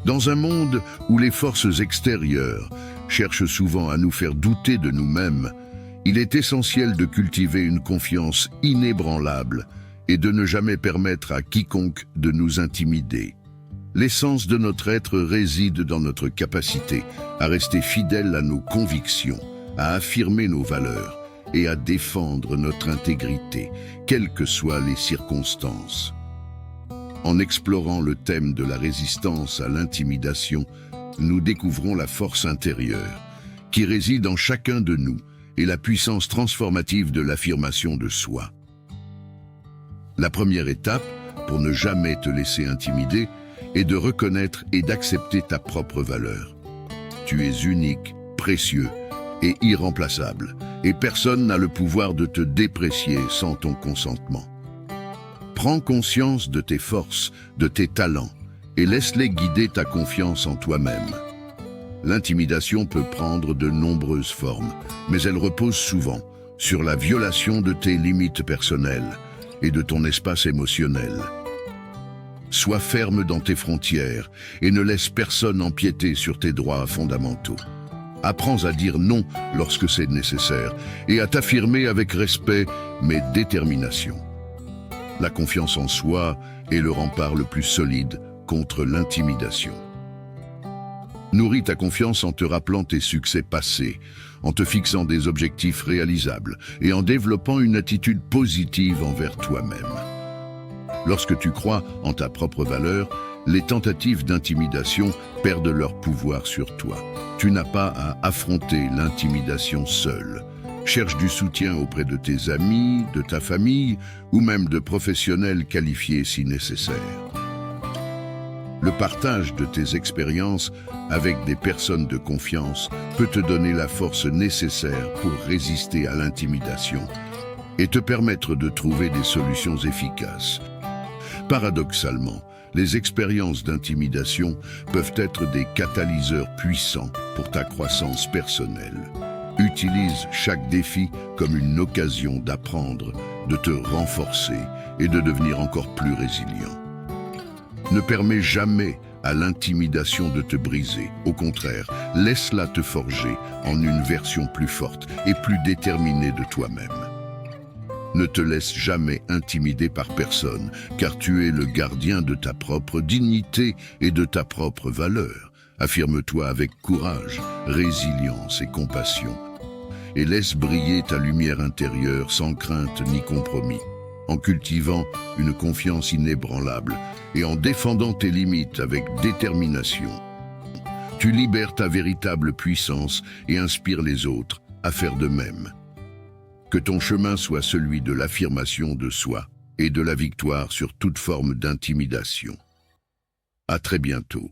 Dans un monde où les forces extérieures cherchent souvent à nous faire douter de nous-mêmes, il est essentiel de cultiver une confiance inébranlable et de ne jamais permettre à quiconque de nous intimider. L'essence de notre être réside dans notre capacité à rester fidèle à nos convictions, à affirmer nos valeurs et à défendre notre intégrité, quelles que soient les circonstances. En explorant le thème de la résistance à l'intimidation, nous découvrons la force intérieure qui réside en chacun de nous et la puissance transformative de l'affirmation de soi. La première étape, pour ne jamais te laisser intimider, est de reconnaître et d'accepter ta propre valeur. Tu es unique, précieux et irremplaçable, et personne n'a le pouvoir de te déprécier sans ton consentement. Prends conscience de tes forces, de tes talents, et laisse-les guider ta confiance en toi-même. L'intimidation peut prendre de nombreuses formes, mais elle repose souvent sur la violation de tes limites personnelles et de ton espace émotionnel. Sois ferme dans tes frontières et ne laisse personne empiéter sur tes droits fondamentaux. Apprends à dire non lorsque c'est nécessaire et à t'affirmer avec respect mais détermination. La confiance en soi est le rempart le plus solide contre l'intimidation. Nourris ta confiance en te rappelant tes succès passés, en te fixant des objectifs réalisables et en développant une attitude positive envers toi-même. Lorsque tu crois en ta propre valeur, les tentatives d'intimidation perdent leur pouvoir sur toi. Tu n'as pas à affronter l'intimidation seul. Cherche du soutien auprès de tes amis, de ta famille ou même de professionnels qualifiés si nécessaire. Le partage de tes expériences avec des personnes de confiance peut te donner la force nécessaire pour résister à l'intimidation et te permettre de trouver des solutions efficaces. Paradoxalement, les expériences d'intimidation peuvent être des catalyseurs puissants pour ta croissance personnelle. Utilise chaque défi comme une occasion d'apprendre, de te renforcer et de devenir encore plus résilient. Ne permets jamais à l'intimidation de te briser. Au contraire, laisse-la te forger en une version plus forte et plus déterminée de toi-même. Ne te laisse jamais intimider par personne, car tu es le gardien de ta propre dignité et de ta propre valeur. Affirme-toi avec courage, résilience et compassion, et laisse briller ta lumière intérieure sans crainte ni compromis, en cultivant une confiance inébranlable et en défendant tes limites avec détermination. Tu libères ta véritable puissance et inspires les autres à faire de même. Que ton chemin soit celui de l'affirmation de soi et de la victoire sur toute forme d'intimidation. À très bientôt.